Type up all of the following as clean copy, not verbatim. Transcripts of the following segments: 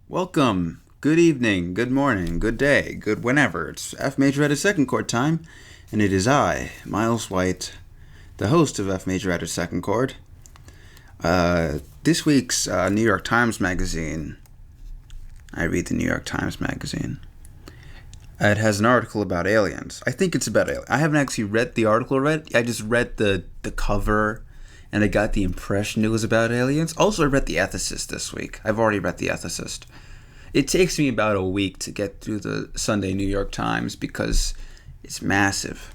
Welcome. Good evening, good morning, good day, good whenever. It's FMadd2 second chord time, and it is I, Miles White, the host of FMadd2 second chord. This week's New York Times Magazine, I read the New York Times Magazine. It has an article about aliens. I think it's about aliens. I haven't actually read the article yet. I just read the cover, and I got the impression it was about aliens. Also, I read The Ethicist this week. I've already read The Ethicist. It takes me about a week to get through the Sunday New York Times because it's massive.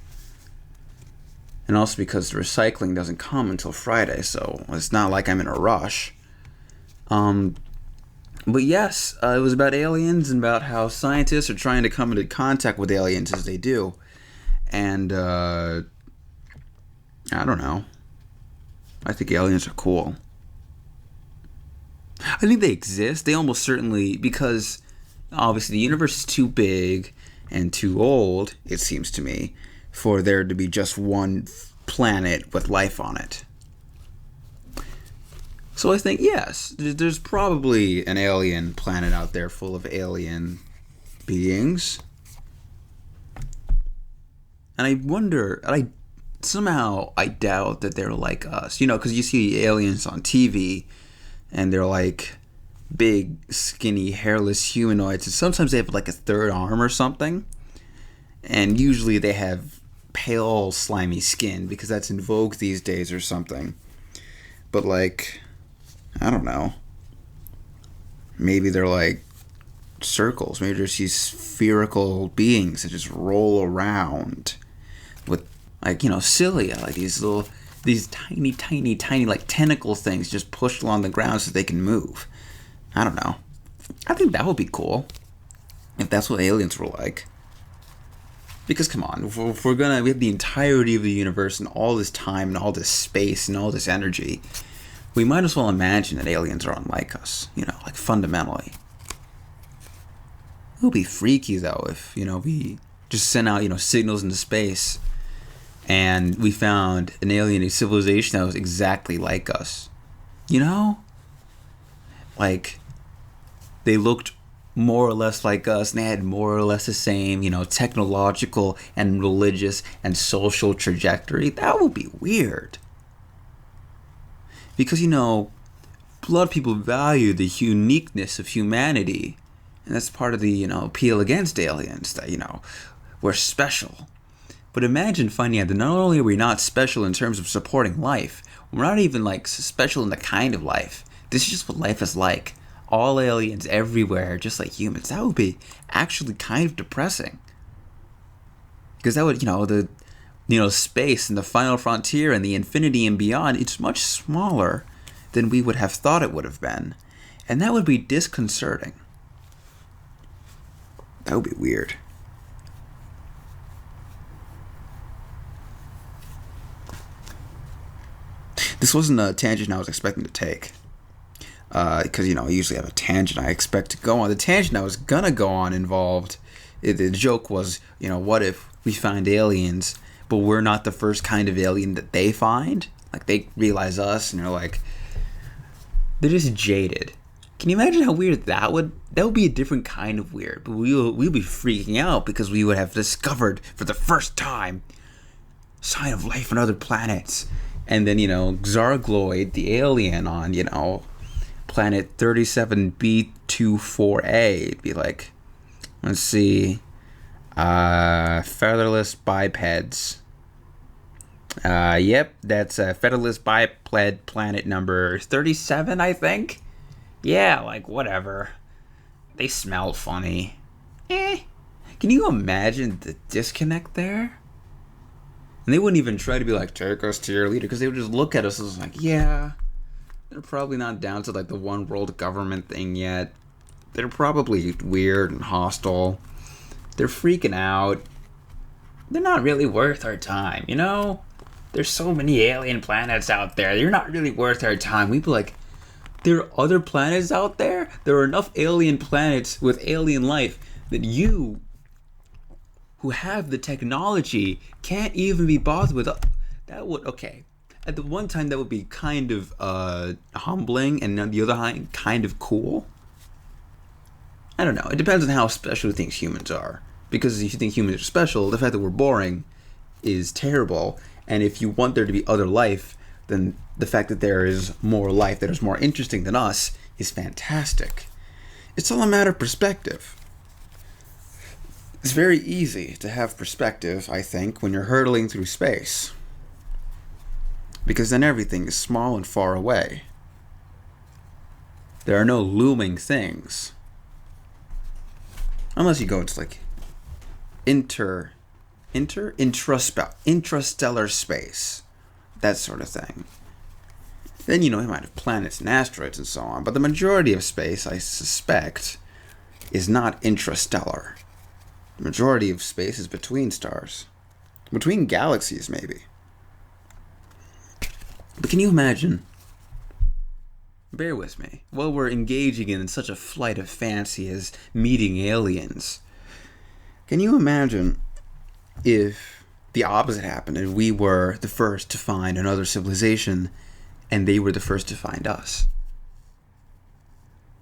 And also because the recycling doesn't come until Friday, so it's not like I'm in a rush. But yes, it was about aliens and about how scientists are trying to come into contact with aliens as they do. And, I don't know. I think aliens are cool. I think they exist. They almost certainly, because obviously the universe is too big and too old, it seems to me, for there to be just one planet with life on it. So I think, yes, there's probably an alien planet out there full of alien beings. And I wonder, somehow I doubt that they're like us. You know, because you see aliens on TV, and they're like big, skinny, hairless humanoids. And sometimes they have like a third arm or something. And usually they have pale, slimy skin because that's in vogue these days or something. But like, I don't know. Maybe they're like circles. Maybe there's these spherical beings that just roll around with, like, cilia, like these tiny, like tentacle things just pushed along the ground so they can move. I don't know. I think that would be cool if that's what aliens were like. Because come on, if we have the entirety of the universe and all this time and all this space and all this energy, we might as well imagine that aliens are unlike us, like fundamentally. It would be freaky though if, we just sent out, signals into space and we found an alien civilization that was exactly like us. Like, they looked more or less like us, and they had more or less the same, technological and religious and social trajectory. That would be weird. Because, a lot of people value the uniqueness of humanity. And that's part of the, appeal against aliens, that, we're special. But imagine finding out that not only are we not special in terms of supporting life, we're not even like special in the kind of life. This is just what life is like. All aliens everywhere, just like humans. That would be actually kind of depressing. Because that would, space and the final frontier and the infinity and beyond, it's much smaller than we would have thought it would have been. And that would be disconcerting. That would be weird. This wasn't a tangent I was expecting to take. Because, I usually have a tangent I expect to go on. The tangent I was going to go on involved, the joke was, what if we find aliens, but we're not the first kind of alien that they find? Like, they realize us, and they're just jaded. Can you imagine how weird that would be? A different kind of weird, but we'll be freaking out because we would have discovered for the first time sign of life on other planets. And then, Xargloid, the alien on, planet 37B24A, it'd be like, let's see, featherless bipeds. Yep, that's featherless biped planet number 37, I think. Yeah, like, whatever. They smell funny. Can you imagine the disconnect there? And they wouldn't even try to be like, take us to your leader, because they would just look at us and was like, yeah, they're probably not down to like the one world government thing yet. They're probably weird and hostile. They're freaking out. They're not really worth our time, There's so many alien planets out there. They're not really worth our time. We'd be like, there are other planets out there? There are enough alien planets with alien life that you, who have the technology, can't even be bothered with. That would, okay. At the one time, that would be kind of humbling, and on the other hand, kind of cool. I don't know. It depends on how special you think humans are. Because if you think humans are special, the fact that we're boring is terrible. And if you want there to be other life, then the fact that there is more life that is more interesting than us is fantastic. It's all a matter of perspective. It's very easy to have perspective, I think, when you're hurtling through space. Because then everything is small and far away. There are no looming things. Unless you go into like intrastellar space. That sort of thing. Then, you might have planets and asteroids and so on. But the majority of space, I suspect, is not intrastellar. The majority of space is between stars. Between galaxies, maybe. But can you imagine? Bear with me. While we're engaging in such a flight of fancy as meeting aliens, can you imagine if the opposite happened and we were the first to find another civilization and they were the first to find us?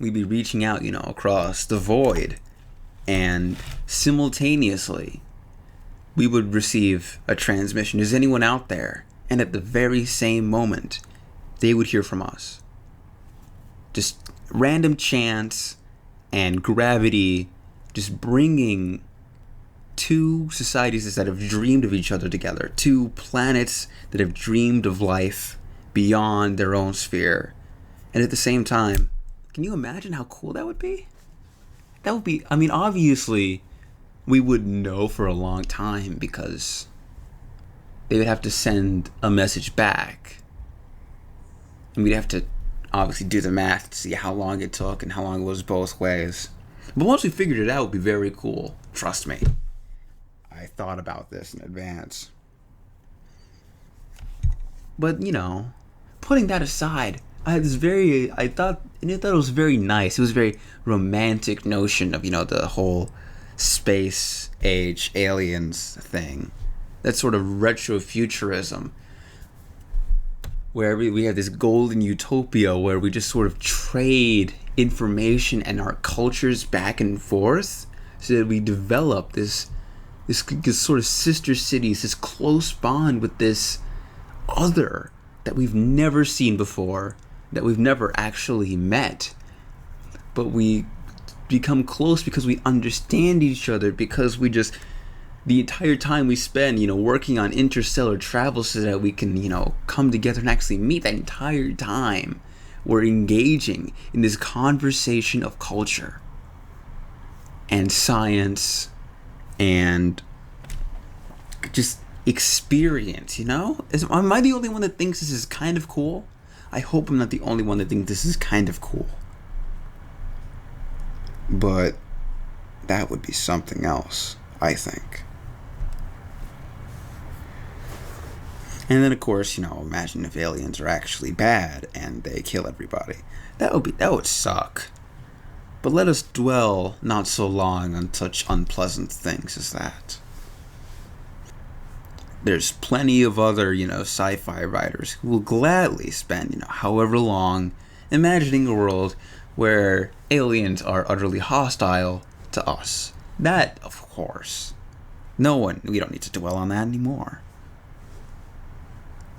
We'd be reaching out, across the void, and simultaneously we would receive a transmission. Is anyone out there? And at the very same moment, they would hear from us. Just random chance and gravity just bringing two societies that have dreamed of each other together, two planets that have dreamed of life beyond their own sphere. And at the same time, can you imagine how cool that would be? That would be, obviously, we wouldn't know for a long time because they would have to send a message back. And we'd have to obviously do the math to see how long it took and how long it was both ways. But once we figured it out, it would be very cool. Trust me. I thought about this in advance. But, putting that aside, I thought it was very nice. It was a very romantic notion of, the whole space age aliens thing. That sort of retrofuturism, where we have this golden utopia where we just sort of trade information and our cultures back and forth, so that we develop this sort of sister cities, this close bond with this other that we've never seen before, that we've never actually met, but we become close because we understand each other, because the entire time we spend, working on interstellar travel so that we can, come together and actually meet, that entire time we're engaging in this conversation of culture and science and just experience, Am I the only one that thinks this is kind of cool? I hope I'm not the only one that thinks this is kind of cool. But that would be something else, I think. And then, of course, imagine if aliens are actually bad and they kill everybody. That would suck. But let us dwell not so long on such unpleasant things as that. There's plenty of other, sci-fi writers who will gladly spend, however long imagining a world where aliens are utterly hostile to us. That, of course. We don't need to dwell on that anymore.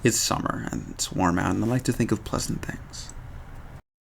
It's summer and it's warm out, and I like to think of pleasant things.